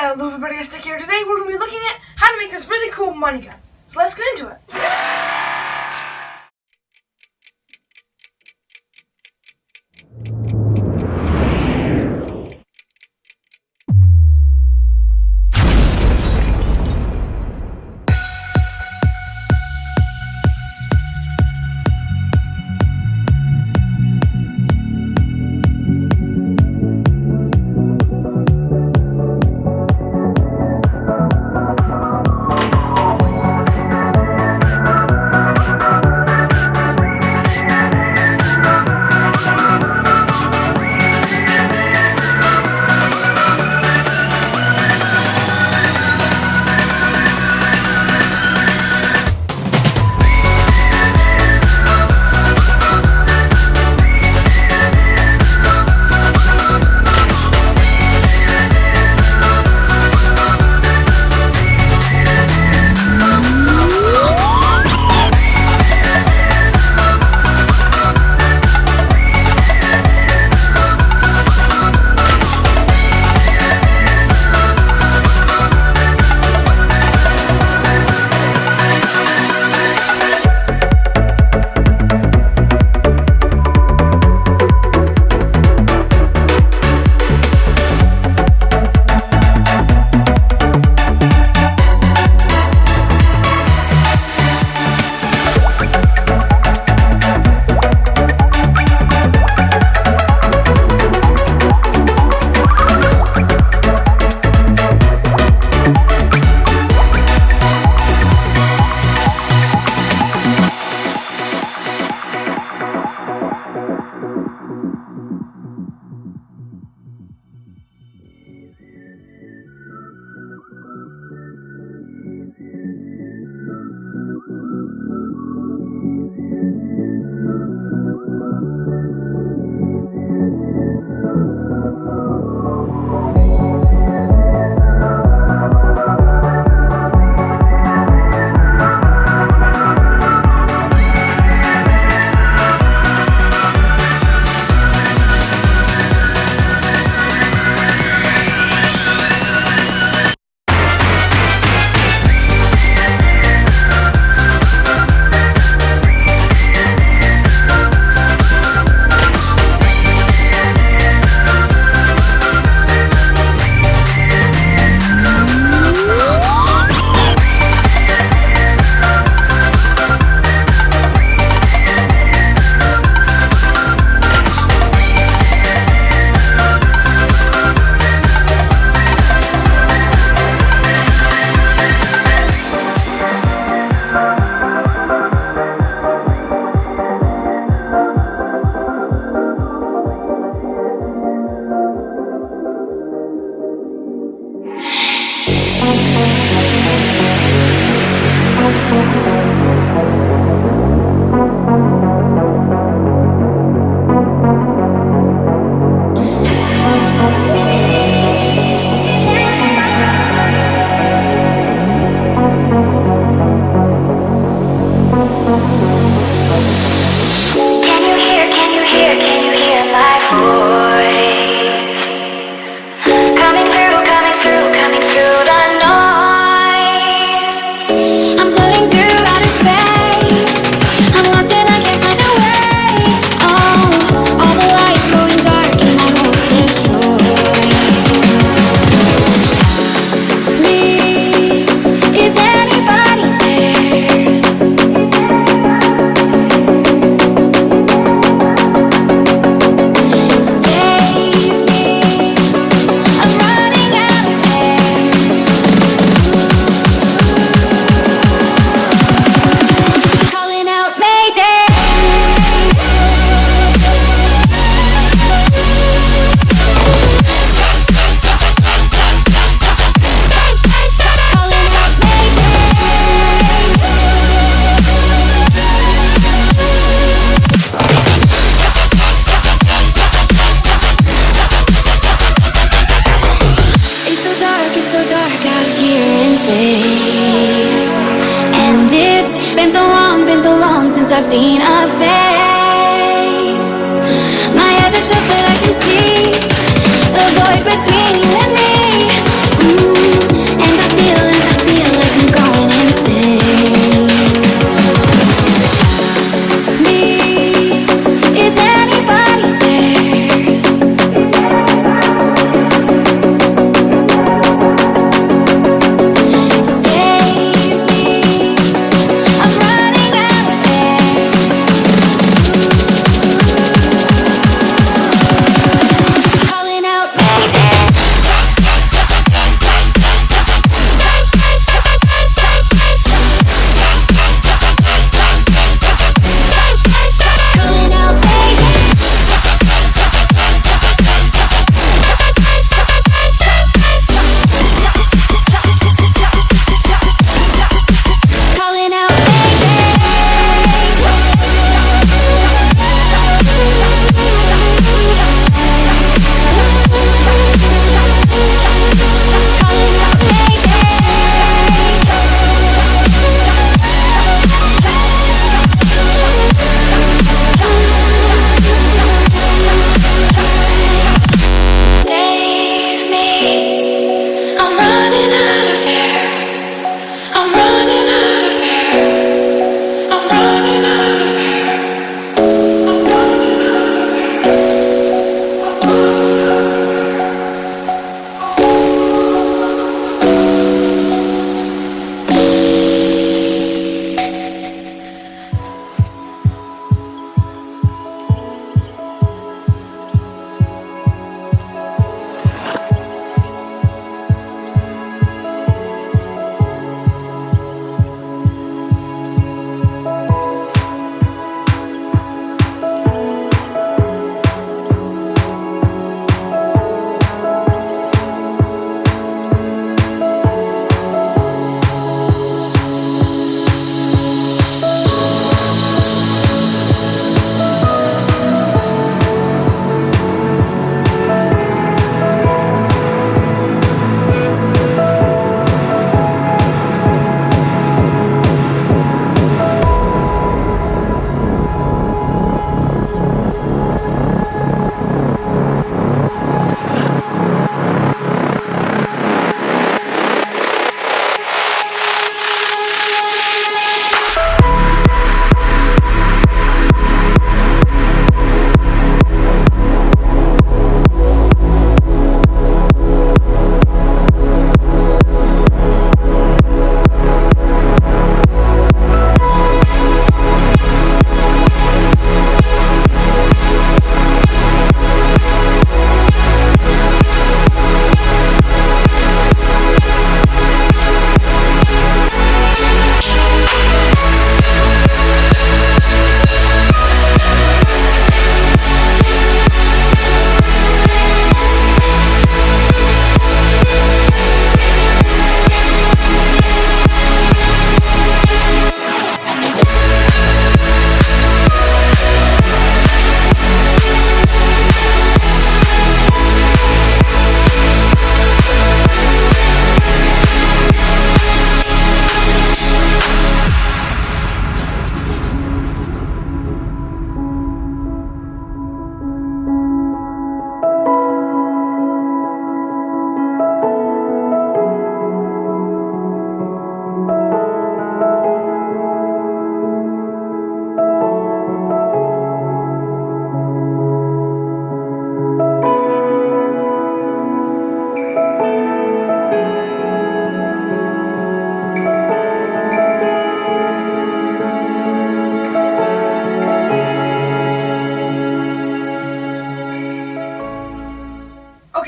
Hello everybody, STech here. Today we're going to be looking at how to make this really cool money gun. So let's get into it. I've seen a face. My eyes are shut but I can see the void between you and me.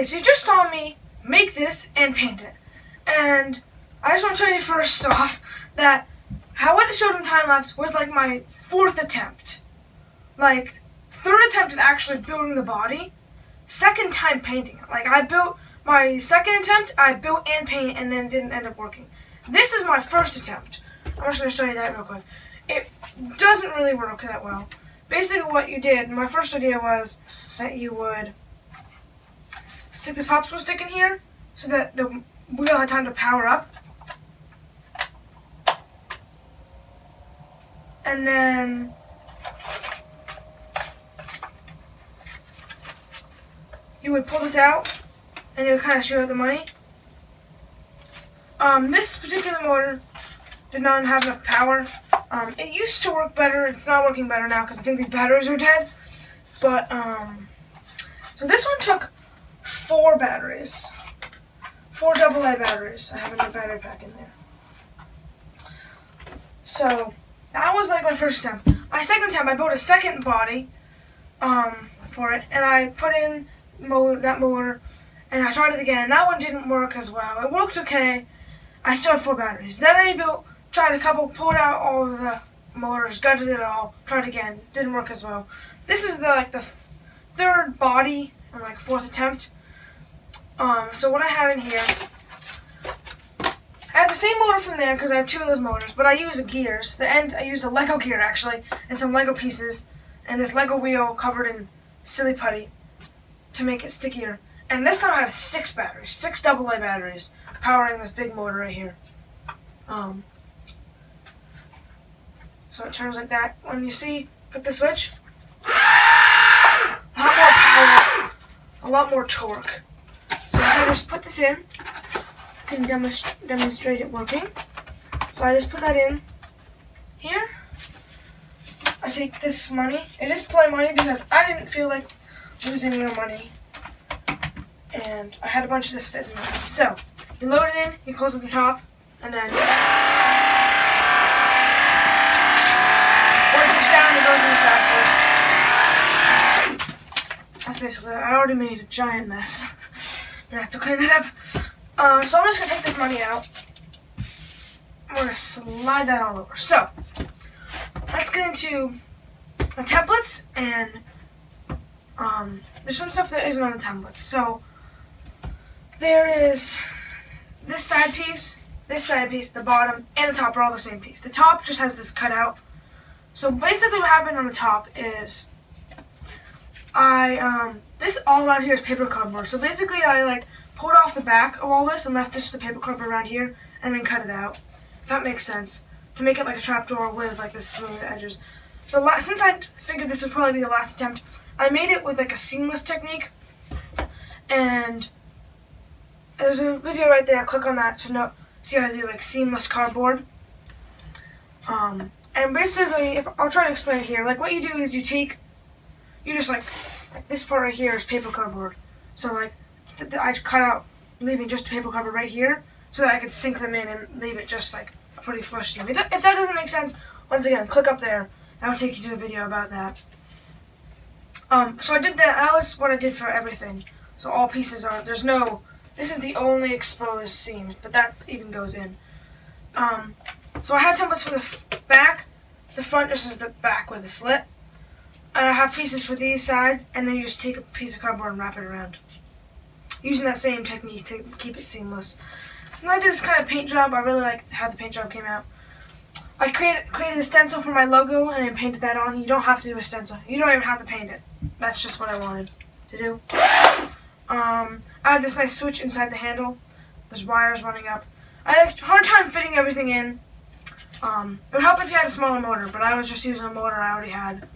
Okay, so you just saw me make this and paint it. And I just want to tell you first off that how it showed in time-lapse was like my 4th attempt. Like, 3rd attempt at actually building the body, 2nd time painting it. Like, I built my 2nd attempt, I built and painted, and then it didn't end up working. This is my 1st attempt. I'm just going to show you that real quick. It doesn't really work that well. Basically what you did, my first idea was that you would stick this popsicle stick in here so that the wheel had time to power up. And then you would pull this out and it would kind of shoot out the money. This particular motor did not have enough power. It used to work better. It's not working better now because I think these batteries are dead. But, so this one took 4 batteries. 4 AA batteries. I have a new battery pack in there. So, that was like my first attempt. My 2nd attempt, I built a 2nd body, for it. And I put in that motor, and I tried it again. That one didn't work as well. It worked okay. I still had 4 batteries. Then I tried a couple, pulled out all of the motors, gutted it all, tried again. Didn't work as well. This is the 3rd body and 4th attempt. So what I have in here, I have the same motor from there because I have 2 of those motors, but I use the gears. The end, I used a Lego gear actually, and some Lego pieces, and this Lego wheel covered in silly putty to make it stickier. And this time I have 6 batteries, 6 AA batteries, powering this big motor right here. So it turns like that. When you see, put the switch, a lot more power, a lot more torque. So if I just put this in, I can demonstrate it working. So I just put that in here. I take this money. It is play money because I didn't feel like losing real money. And I had a bunch of this sitting there. So, you load it in, you close at the top, and then when it goes down, it goes in faster. That's basically it. I already made a giant mess. I'm gonna have to clean that up. So I'm just gonna take this money out. I'm gonna slide that all over. So, let's get into the templates, and there's some stuff that isn't on the templates. So, there is this side piece, the bottom, and the top are all the same piece. The top just has this cutout. So basically what happened on the top is this all around here is paper cardboard. So basically I pulled off the back of all this and left just the paper cardboard around here and then cut it out. If that makes sense. To make it like a trapdoor with the smooth edges. Since I figured this would probably be the last attempt, I made it with a seamless technique. And there's a video right there. Click on that to see how to do seamless cardboard. And basically, I'll try to explain it here. What you do is you just this part right here is paper cardboard. So I cut out, leaving just paper cardboard right here, so that I could sink them in and leave it just a pretty flush seam. If that doesn't make sense, once again, click up there. That will take you to a video about that. So I did that. That was what I did for everything. So all pieces are. This is the only exposed seam, but that even goes in. So I have templates for the back. The front just is the back with a slit. And I have pieces for these sides, and then you just take a piece of cardboard and wrap it around. Using that same technique to keep it seamless. And I did this kind of paint job. I really like how the paint job came out. I created a stencil for my logo, and I painted that on. You don't have to do a stencil. You don't even have to paint it. That's just what I wanted to do. I have this nice switch inside the handle. There's wires running up. I had a hard time fitting everything in. It would help if you had a smaller motor, but I was just using a motor I already had.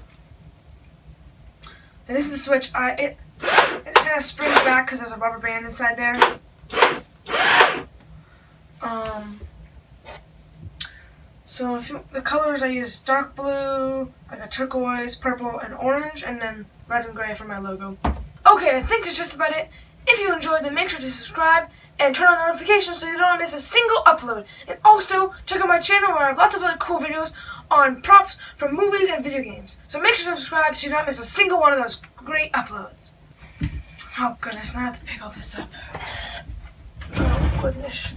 And this is a switch. It kind of springs back because there's a rubber band inside there. So the colors I use dark blue, a turquoise, purple, and orange, and then red and gray for my logo. Okay, I think that's just about it. If you enjoyed, then make sure to subscribe and turn on notifications so you don't miss a single upload. And also, check out my channel where I have lots of other cool videos on props from movies and video games. So make sure to subscribe so you don't miss a single one of those great uploads. Oh goodness, now I have to pick all this up. Oh goodness.